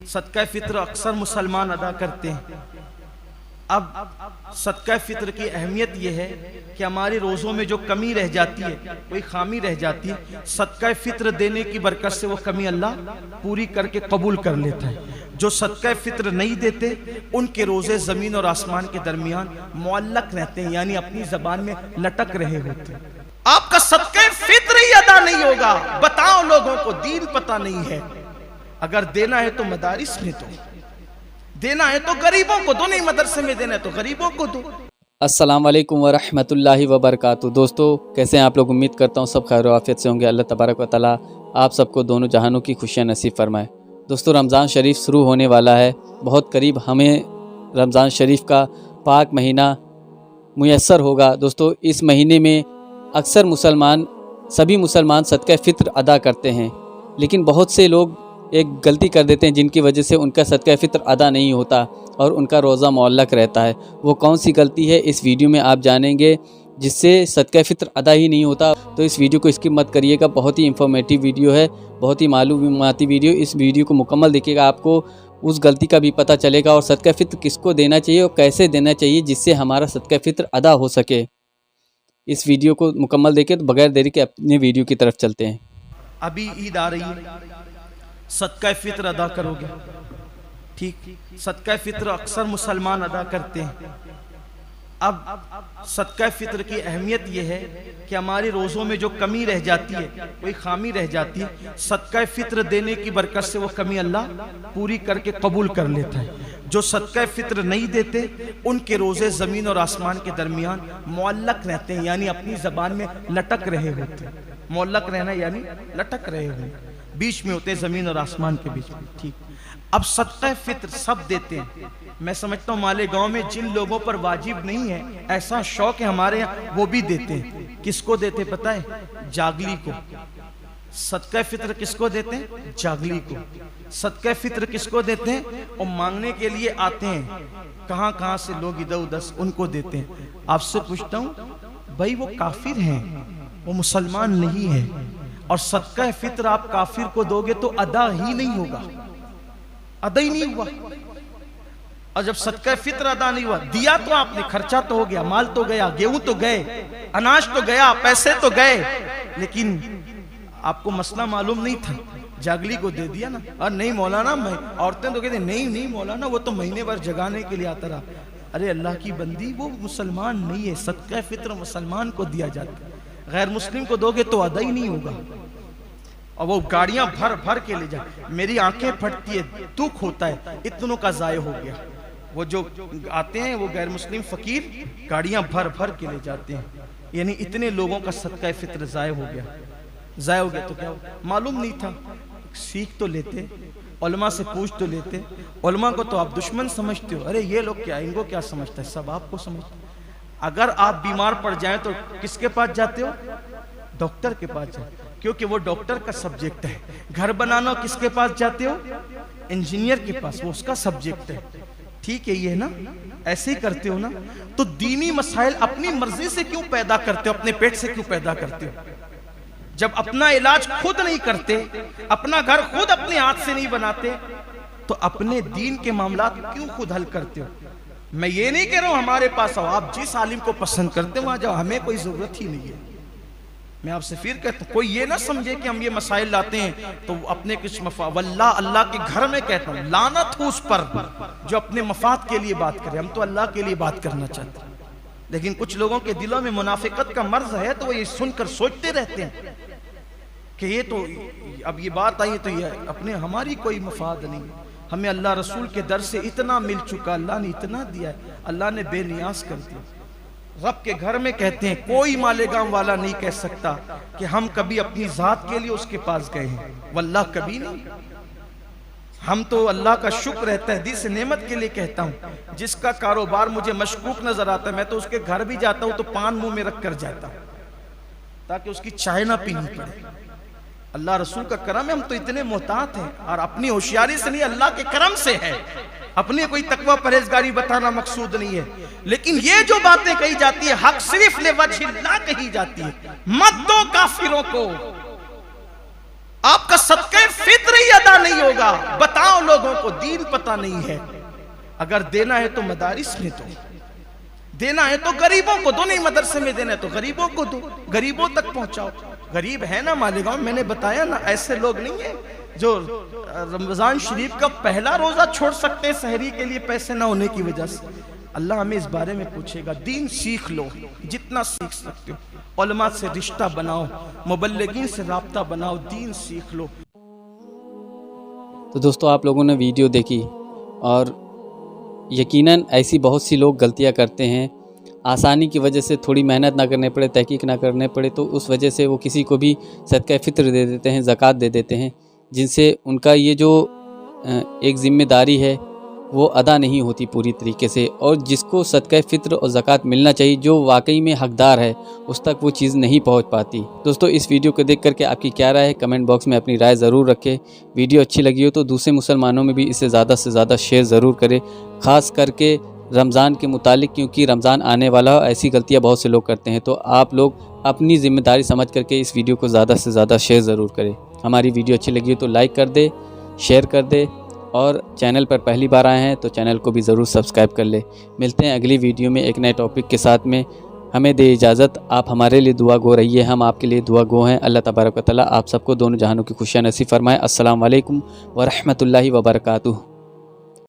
सदका फित्र अक्सर मुसलमान अदा करते हैं। अब सदका फित्र की अहमियत यह है कि हमारे रोज़ों में जो कमी रह जाती है, कोई खामी रह जाती है, सदका फित्र देने की बरकत से वो कमी अल्लाह पूरी करके कबूल कर लेता है। जो सदका फित्र नहीं देते उनके रोज़े ज़मीन और आसमान के दरमियान मुअल्लक रहते हैं, यानी अपनी ज़बान में लटक रहे होते हैं। आपका सदका फित्र ही अदा नहीं होगा। बताओ लोगों को दीन पता नहीं है। अगर देना है तो मदारिस में दो, देना है तो गरीबों को दो, नहीं मदरसे में देना है तो गरीबों को दो। अस्सलाम वालेकुम वरहमतुल्लाहि वबरकातुहू। दोस्तों कैसे हैं आप लोग? उम्मीद करता हूँ सब खैर व आफियत से होंगे। अल्लाह तबारक व तआला आप सबको दोनों जहानों की खुशियाँ नसीब फरमाए। दोस्तों रमज़ान शरीफ शुरू होने वाला है, बहुत करीब हमें रमज़ान शरीफ का पाक महीना मुयस्सर होगा। दोस्तों इस महीने में अक्सर सभी मुसलमान सदका फ़ित्र अदा करते हैं, लेकिन बहुत से लोग एक गलती कर देते हैं जिनकी वजह से उनका सदका फ़ित्र अदा नहीं होता और उनका रोज़ा मुअल्लक रहता है। वो कौन सी गलती है इस वीडियो में आप जानेंगे, जिससे सदका फ़ित्र अदा ही नहीं होता। तो इस वीडियो को स्किप मत करिएगा, बहुत ही इंफॉर्मेटिव वीडियो है, बहुत ही मालूमाती वीडियो। इस वीडियो को मुकम्मल देखिएगा, आपको उस गलती का भी पता चलेगा और सदका फ़ित्र किसको देना चाहिए और कैसे देना चाहिए जिससे हमारा सदका फ़ित्र अदा हो सके। इस वीडियो को मुकम्मल देखें तो बगैर देरी के अपने वीडियो की तरफ चलते हैं। अभी ईद आ रही है, सदका फित्र अदा करोगे, ठीक। सदका फित्र अक्सर मुसलमान अदा करते हैं। अब सदका फित्र की अहमियत यह है कि हमारे रोज़ों में जो कमी रह जाती है, कोई खामी रह जाती है, सदका फित्र देने की बरकत से वो कमी अल्लाह पूरी करके कबूल कर लेता है। जो सदका फित्र नहीं देते उनके रोज़े ज़मीन और आसमान के दरमियान मुअल्लक रहते हैं, यानी अपनी ज़बान में लटक रहे होते हैं। मुअल्लक रहना यानी लटक रहे होते, बीच में होते, ज़मीन और आसमान के बीच में, ठीक। अब सदका फित्र सब देते हैं। मैं समझता हूँ मालेगांव में जिन लोगों पर वाजिब नहीं है, ऐसा शौक है हमारे यहाँ, वो भी देते हैं। किसको देते पता है? जागली को। सदका फित्र किसको देते हैं? जागली को। सदका फित्र किसको देते हैं? और मांगने के लिए आते हैं, कहाँ कहाँ से लोग इधर उधर, उनको देते हैं। आपसे पूछता हूँ भाई, वो काफिर हैं, वो मुसलमान नहीं है, और सदका फित्र आप काफिर को दोगे तो अदा ही नहीं होगा, अदा ही नहीं हुआ। और जब सदका फित्र अदा नहीं हुआ, दिया तो आपने, खर्चा तो हो गया, माल तो गया, गेहूं तो गए, अनाज तो गया, पैसे तो गए, लेकिन आपको मसला मालूम नहीं था, जागली को दे दिया ना। और नहीं मौलाना, मैं, औरतें तो कहते नहीं मौलाना, वो तो महीने भर जगाने के लिए आता रहा। अरे अल्लाह की बंदी, वो मुसलमान नहीं है। सदका फित्र मुसलमान को दिया जाता है, गैर मुस्लिम को दोगे तो अदा ही नहीं होगा। और वो गाड़ियां भर भर के ले जाए, मेरी आंखें फटती है, दुख होता है, इतनों का ज़ाय हो गया। वो जो आते हैं वो गैर मुस्लिम फकीर गाड़ियां भर भर के ले जाते हैं, यानी इतने लोगों का सदका फित्र ज़ाय हो गया। ज़ाय हो गया तो क्या हो? मालूम नहीं था, सीख तो लेते, उलमा से पूछ तो लेते। उलमा को तो आप दुश्मन समझते हो, अरे ये लोग क्या, इनको क्या समझता है, सब आपको समझते। अगर आप बीमार पड़ जाए तो किसके पास जाते हो? डॉक्टर के पास जाते, क्योंकि वो डॉक्टर का सब्जेक्ट है। घर बनाना किसके पास जाते हो? इंजीनियर के पास, वो उसका सब्जेक्ट है, ठीक है ये ना, ऐसे ही करते हो ना। तो दीनी मसाइल अपनी मर्जी से क्यों पैदा करते हो, अपने पेट से क्यों पैदा करते हो? जब अपना इलाज खुद नहीं करते, अपना घर खुद अपने हाथ से नहीं बनाते, तो अपने दीन के मामला क्यों खुद हल करते हो? मैं ये नहीं कह रहा हूं हमारे पास आओ, आप जिस आलिम को पसंद करते हो वहां जाओ, हमें कोई जरूरत ही नहीं है। मैं आपसे फिर कहता हूं, कोई ये ना समझे कि हम ये मसाइल लाते हैं तो अपने कुछ वल्लाह अल्लाह के घर में कहता हूं, लानत हो उस पर जो अपने मफाद के लिए बात करे। हम तो अल्लाह के लिए बात करना चाहते हैं, लेकिन कुछ लोगों के दिलों में मुनाफिकत का मर्ज है, तो वो ये सुनकर सोचते रहते हैं कि ये तो अब ये बात आई तो ये अपने, हमारी कोई मफाद नहीं। हमें अल्लाह रसूल के दर से इतना मिल चुका, अल्लाह ने इतना दिया है, अल्लाह ने बेनियाज कर दिया। रब के घर में कहते हैं, कोई मालेगांव वाला नहीं कह सकता कि हम कभी अपनी जात के लिए उसके पास गए हैं, वल्लाह कभी नहीं। हम तो अल्लाह का शुक्र रहता है, दिस नेमत के लिए कहता हूँ। जिसका कारोबार मुझे मशकूक नजर आता है, मैं तो उसके घर भी जाता हूँ तो पान मुंह में रख कर जाता हूँ ताकि उसकी चाय ना पीनी पड़े। अल्लाह रसूल का करम है, हम तो इतने मोहतात हैं, और अपनी होशियारी से नहीं, अल्लाह के करम से है। अपनी कोई तकवा परहेजगारी बताना मकसूद नहीं है, लेकिन ये जो बातें कही जाती है, हक सिर्फ ले वजहिल्लाह कही जाती है। मत दो काफिरों को, आपका सदका फित्र ही अदा नहीं होगा। बताओ लोगों को, दीन पता नहीं है। अगर देना है तो मदारिस में दो, देना है तो गरीबों को दो, नहीं मदरसे में देना है तो गरीबों को दो, गरीबों तक पहुंचाओ। गरीब है ना मालेगांव, मैंने बताया ना, ऐसे लोग नहीं है जो रमजान शरीफ का पहला रोजा छोड़ सकते हैं सहरी के लिए पैसे ना होने की वजह से। अल्लाह हमें इस बारे में पूछेगा। दीन सीख लो जितना सीख सकते हो, उलमा से रिश्ता बनाओ, मुबल्लिगीन से राब्ता बनाओ, दीन सीख लो। तो दोस्तों, आप लोगों ने वीडियो देखी और यकीनन ऐसी बहुत सी लोग गलतियां करते हैं। आसानी की वजह से, थोड़ी मेहनत ना करने पड़े, तहकीक ना करने पड़े, तो उस वजह से वो किसी को भी सदका फ़ित्र दे देते हैं, ज़कात दे देते हैं, जिनसे उनका ये जो एक ज़िम्मेदारी है वो अदा नहीं होती पूरी तरीके से। और जिसको सदका फ़ित्र और ज़कात मिलना चाहिए, जो वाकई में हकदार है, उस तक वो चीज़ नहीं पहुंच पाती। दोस्तों, इस वीडियो को देख करके आपकी क्या राय है, कमेंट बॉक्स में अपनी राय ज़रूर रखें। वीडियो अच्छी लगी हो तो दूसरे मुसलमानों में भी इसे ज़्यादा से ज़्यादा शेयर ज़रूर करें, ख़ास करके रमज़ान के मुतालिक, क्योंकि रमज़ान आने वाला है। ऐसी गलतियाँ बहुत से लोग करते हैं, तो आप लोग अपनी ज़िम्मेदारी समझ करके इस वीडियो को ज़्यादा से ज़्यादा शेयर ज़रूर करें। हमारी वीडियो अच्छी लगी हो तो लाइक कर दे, शेयर कर दे, और चैनल पर पहली बार आए हैं तो चैनल को भी ज़रूर सब्सक्राइब कर ले। मिलते हैं अगली वीडियो में एक नए टॉपिक के साथ में। हमें दे इजाज़त। आप हमारे लिए दुआ गो रहिए, हम आपके लिए दुआ गो हैं। अल्लाह तबारक व तआला आप सबको दोनों जहानों की खुशियाँ नसीब फरमाए। अस्सलाम वालेकुम व रहमतुल्लाहि व बरकातुहू।